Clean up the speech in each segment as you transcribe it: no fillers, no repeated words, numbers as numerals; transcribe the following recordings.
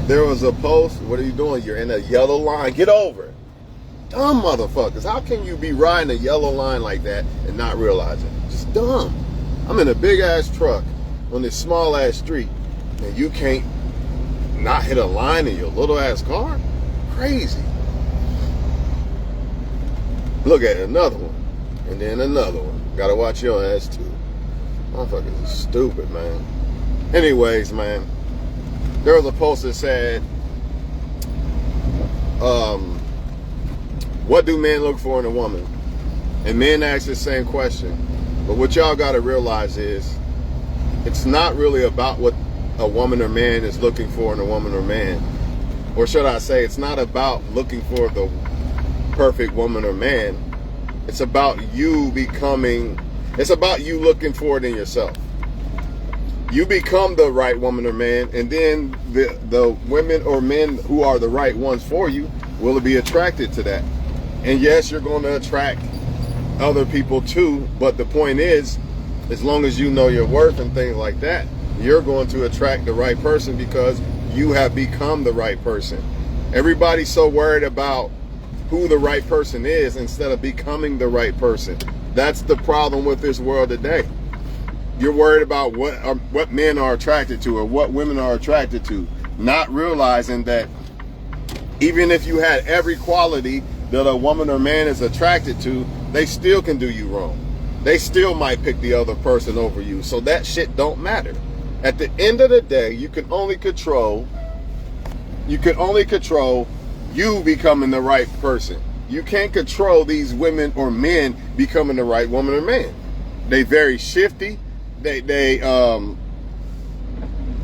There was a post. What are you doing? You're in a yellow line. Get over it. Dumb motherfuckers. How can you be riding a yellow line like that and not realize it? Just dumb. I'm in a big ass truck on this small ass street, and you can't not hit a line in your little ass car? Crazy. Look at another one, and then another one. Gotta watch your ass too. Motherfuckers are stupid, man. Anyways, man, there was a post that said, what do men look for in a woman? And men ask the same question. But what y'all gotta realize is, it's not really about what a woman or man is looking for in a woman or man. Or should I say, it's not about looking for the perfect woman or man. It's about you becoming, it's about you looking for it in yourself. You become the right woman or man, and then the women or men who are the right ones for you will be attracted to that. And yes, you're going to attract other people too, but the point is, as long as you know your worth and things like that, you're going to attract the right person because you have become the right person. Everybody's so worried about who the right person is instead of becoming the right person. That's the problem with this world today. You're worried about what men are attracted to or what women are attracted to, not realizing that even if you had every quality that a woman or man is attracted to, they still can do you wrong. They still might pick the other person over you. So that shit don't matter. At the end of the day, you can only control you becoming the right person. You can't control these women or men becoming the right woman or man. They very shifty. They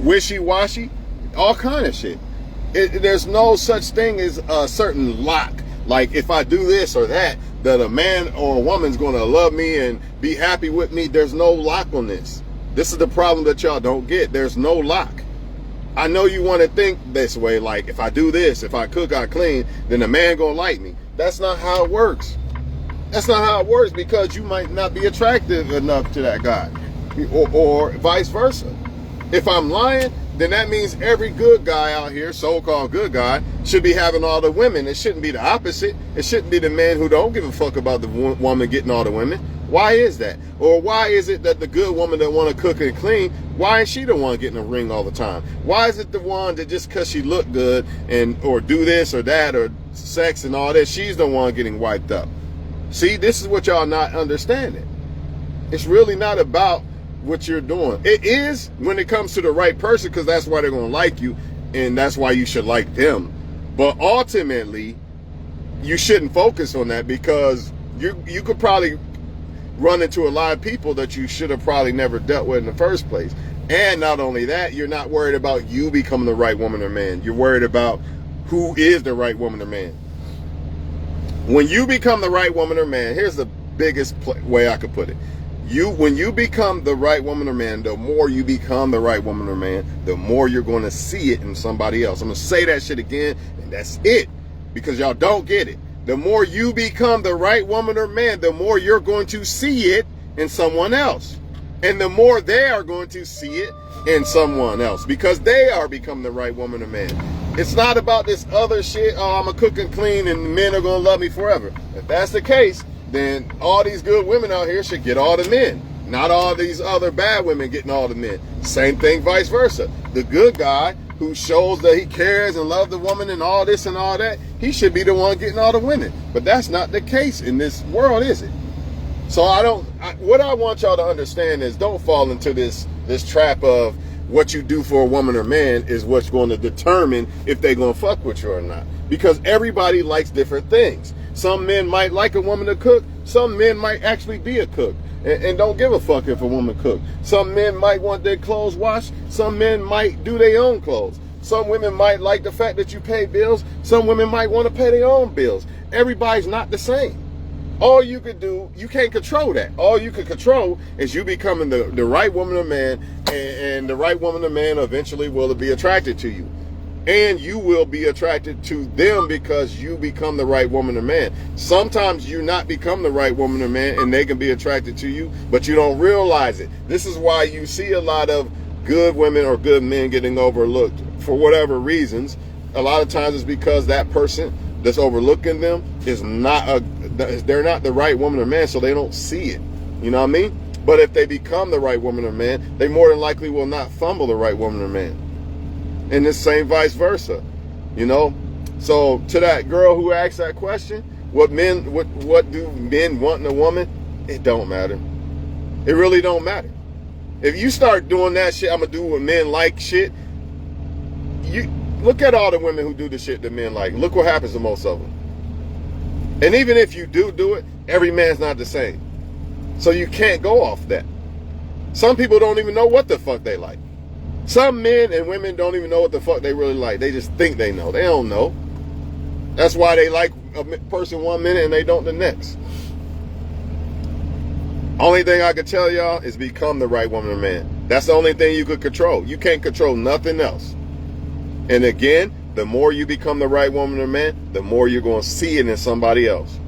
wishy-washy, all kind of shit. There's no such thing as a certain lock. Like if I do this or that a man or a woman's going to love me and be happy with me. There's no lock on this. This is the problem that y'all don't get. There's no lock. I know you want to think this way, like if I do this, if I cook, I clean, then the man gonna like me. That's not how it works. That's not how it works, because you might not be attractive enough to that guy, or vice versa. If I'm lying, then that means every good guy out here, so-called good guy, should be having all the women. It shouldn't be the opposite. It shouldn't be the man who don't give a fuck about the woman getting all the women. Why is that? Or why is it that the good woman that want to cook and clean, why is she the one getting a ring all the time? Why is it the one that just because she look good and or do this or that or sex and all that, she's the one getting wiped up? See, this is what y'all not understanding. It's really not about what you're doing. It is when it comes to the right person, because that's why they're going to like you and that's why you should like them. But ultimately, you shouldn't focus on that, because you could probably run into a lot of people that you should have probably never dealt with in the first place. And not only that, you're not worried about you becoming the right woman or man. You're worried about who is the right woman or man. When you become the right woman or man, here's the biggest way I could put it. When you become the right woman or man, the more you become the right woman or man, the more you're going to see it in somebody else. I'm going to say that shit again, and that's it, because y'all don't get it. The more you become the right woman or man, the more you're going to see it in someone else. And the more they are going to see it in someone else, because they are becoming the right woman or man. It's not about this other shit, oh, I'm a cook and clean and men are going to love me forever. If that's the case, then all these good women out here should get all the men. Not all these other bad women getting all the men. Same thing, vice versa. The good guy who shows that he cares and loves the woman and all this and all that, he should be the one getting all the women. But that's not the case in this world, is it? So what I want y'all to understand is, don't fall into this trap of what you do for a woman or man is what's going to determine if they're going to fuck with you or not. Because everybody likes different things. Some men might like a woman to cook. Some men might actually be a cook and don't give a fuck if a woman cook. Some men might want their clothes washed. Some men might do their own clothes. Some women might like the fact that you pay bills. Some women might want to pay their own bills. Everybody's not the same. All you could do, you can't control that. All you can control is you becoming the right woman or man, and the right woman or man eventually will be attracted to you. And you will be attracted to them because you become the right woman or man. Sometimes you not become the right woman or man and they can be attracted to you, but you don't realize it. This is why you see a lot of good women or good men getting overlooked for whatever reasons, a lot of times it's because that person that's overlooking them is they're not the right woman or man, so they don't see it. You know what I mean? But if they become the right woman or man, they more than likely will not fumble the right woman or man. And the same vice versa, you know? So to that girl who asked that question, what do men want in a woman? It don't matter. It really don't matter. If you start doing that shit, I'm gonna do what men like shit. You look at all the women who do the shit that men like. Look what happens to most of them. And even if you do it, every man's not the same. So you can't go off that. Some people don't even know what the fuck they like. Some men and women don't even know what the fuck they really like. They just think they know. They don't know. That's why they like a person 1 minute and they don't the next. Only thing I could tell y'all is become the right woman or man. That's the only thing you could control. You can't control nothing else. And again, the more you become the right woman or man, the more you're going to see it in somebody else.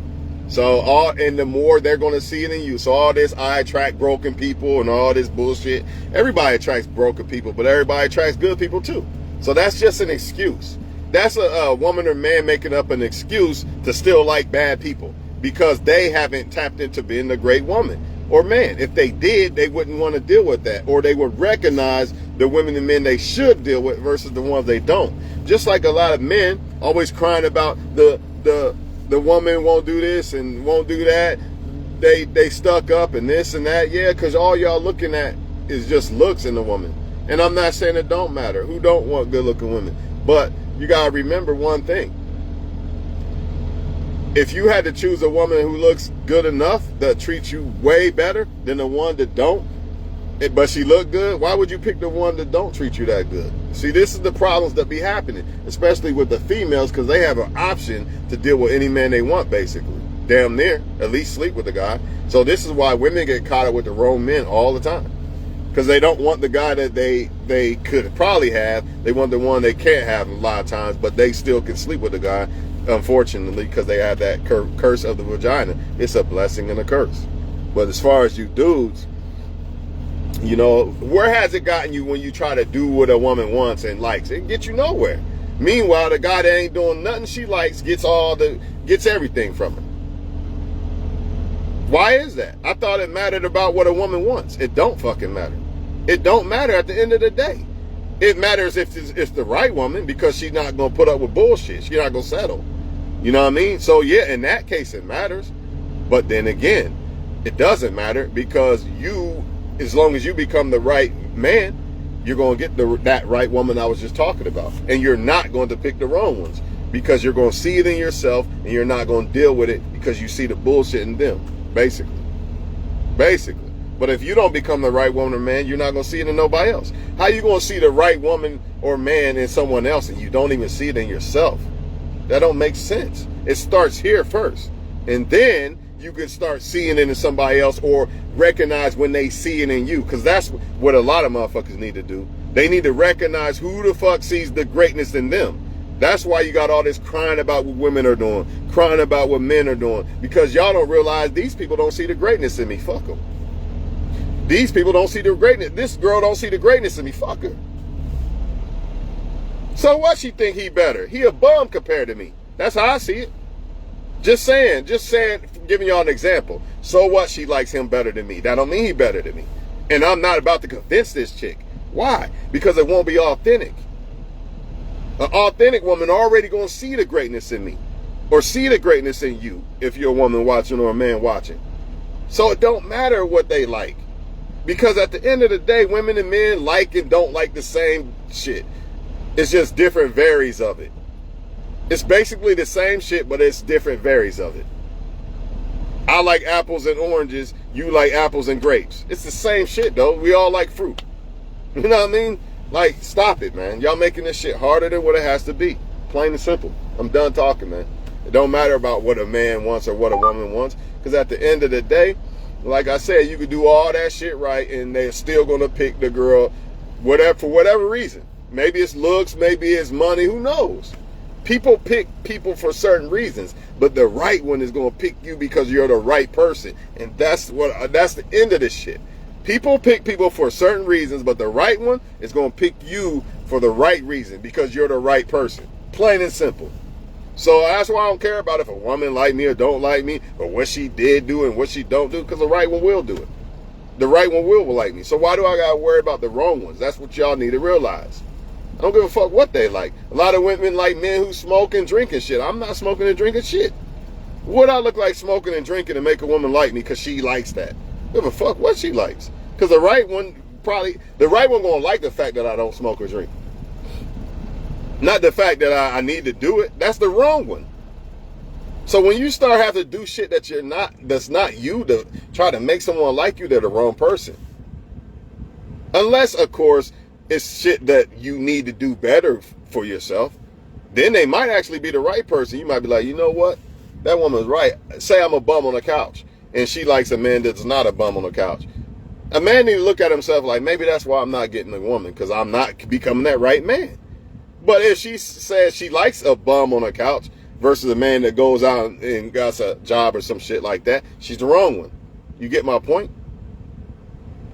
And the more they're going to see it in you. So all this, I attract broken people and all this bullshit. Everybody attracts broken people, but everybody attracts good people too. So that's just an excuse. That's a woman or man making up an excuse to still like bad people because they haven't tapped into being a great woman or man. If they did, they wouldn't want to deal with that, or they would recognize the women and men they should deal with versus the ones they don't. Just like a lot of men always crying about the woman won't do this and won't do that. They stuck up and this and that. Yeah, because all y'all looking at is just looks in the woman. And I'm not saying it don't matter. Who don't want good looking women? But you got to remember one thing. If you had to choose a woman who looks good enough that treats you way better than the one that don't, but she look good, why would you pick the one that don't treat you that good? See, this is the problems that be happening, especially with the females, because they have an option to deal with any man they want, basically. Damn near, at least sleep with the guy. So this is why women get caught up with the wrong men all the time. Because they don't want the guy that they could probably have. They want the one they can't have a lot of times, but they still can sleep with the guy, unfortunately, because they have that curse of the vagina. It's a blessing and a curse. But as far as you dudes, you know, where has it gotten you when you try to do what a woman wants and likes? It gets you nowhere. Meanwhile, the guy that ain't doing nothing she likes gets everything from her. Why is that? I thought it mattered about what a woman wants. It don't fucking matter. It don't matter at the end of the day. It matters if it's the right woman, because she's not going to put up with bullshit. She's not going to settle. You know what I mean? So yeah, in that case, it matters. But then again, it doesn't matter, because as long as you become the right man, you're going to get that right woman I was just talking about. And you're not going to pick the wrong ones, because you're going to see it in yourself and you're not going to deal with it because you see the bullshit in them, basically. But if you don't become the right woman or man, you're not going to see it in nobody else. How you going to see the right woman or man in someone else and you don't even see it in yourself? That don't make sense. It starts here first. And then you can start seeing it in somebody else, or recognize when they see it in you. Because that's what a lot of motherfuckers need to do. They need to recognize who the fuck sees the greatness in them. That's why you got all this crying about what women are doing, crying about what men are doing. Because y'all don't realize these people don't see the greatness in me. Fuck them. These people don't see the greatness. This girl don't see the greatness in me. Fuck her. So what, she think he better? He a bum compared to me. That's how I see it. Just saying, giving y'all an example. So what, she likes him better than me? That don't mean he better than me. And I'm not about to convince this chick. Why? Because it won't be authentic. An authentic woman already gonna see the greatness in me, or see the greatness in you if you're a woman watching or a man watching. So it don't matter what they like. Because at the end of the day, women and men like and don't like the same shit. It's just different varies of it. It's basically the same shit, but it's different varies of it. I like apples and oranges. You like apples and grapes. It's the same shit, though. We all like fruit. You know what I mean? Like, stop it, man. Y'all making this shit harder than what it has to be. Plain and simple. I'm done talking, man. It don't matter about what a man wants or what a woman wants. Because at the end of the day, like I said, you could do all that shit right and they're still going to pick the girl for whatever reason. Maybe it's looks, maybe it's money, who knows? People pick people for certain reasons, but the right one is going to pick you because you're the right person. And that's the end of this shit. People pick people for certain reasons, but the right one is going to pick you for the right reason because you're the right person. Plain and simple. So that's why I don't care about if a woman like me or don't like me, or what she did do and what she don't do, because the right one will do it. The right one will like me. So why do I got to worry about the wrong ones? That's what y'all need to realize. I don't give a fuck what they like. A lot of women like men who smoke and drink and shit. I'm not smoking and drinking shit. What I look like smoking and drinking to make a woman like me because she likes that? Give a fuck what she likes. Because the right one gonna like the fact that I don't smoke or drink. Not the fact that I need to do it. That's the wrong one. So when you start having to do shit that's not you to try to make someone like you, they're the wrong person. Unless, of course, it's shit that you need to do better for yourself. Then they might actually be the right person. You might be like, you know what? That woman's right. Say I'm a bum on the couch and she likes a man that's not a bum on the couch. A man need to look at himself like, maybe that's why I'm not getting a woman, because I'm not becoming that right man. But if she says she likes a bum on the couch versus a man that goes out and got a job or some shit like that, she's the wrong one. You get my point?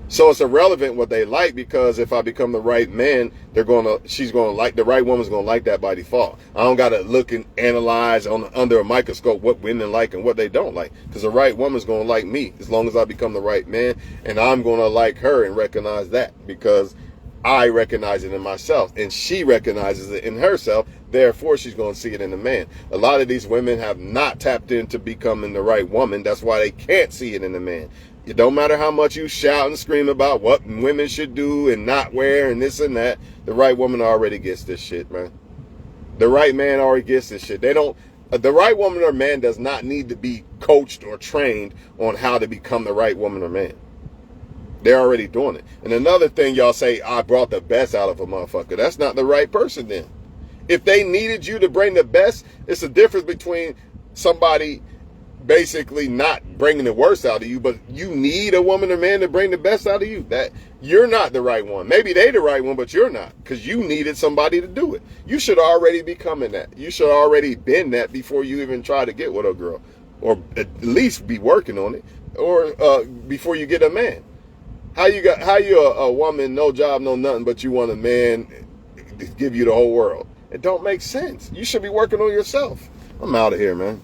So it's irrelevant what they like, because if I become the right man, the right woman's gonna like that by default. I don't gotta look and analyze under a microscope what women like and what they don't like, because the right woman's gonna like me as long as I become the right man, and I'm gonna like her and recognize that because I recognize it in myself and she recognizes it in herself. Therefore, she's going to see it in the man. A lot of these women have not tapped into becoming the right woman. That's why they can't see it in the man. It don't matter how much you shout and scream about what women should do and not wear and this and that. The right woman already gets this shit, man. The right man already gets this shit. The right woman or man does not need to be coached or trained on how to become the right woman or man. They're already doing it. And another thing, y'all say, I brought the best out of a motherfucker. That's not the right person then. If they needed you to bring the best, it's a difference between somebody basically not bringing the worst out of you, but you need a woman or man to bring the best out of you. That you're not the right one. Maybe they the right one, but you're not, because you needed somebody to do it. You should already be becoming that. You should already been that before you even try to get with a girl, or at least be working on it, or before you get a man. How you a woman, no job, no nothing, but you want a man to give you the whole world? It don't make sense. You should be working on yourself. I'm out of here, man.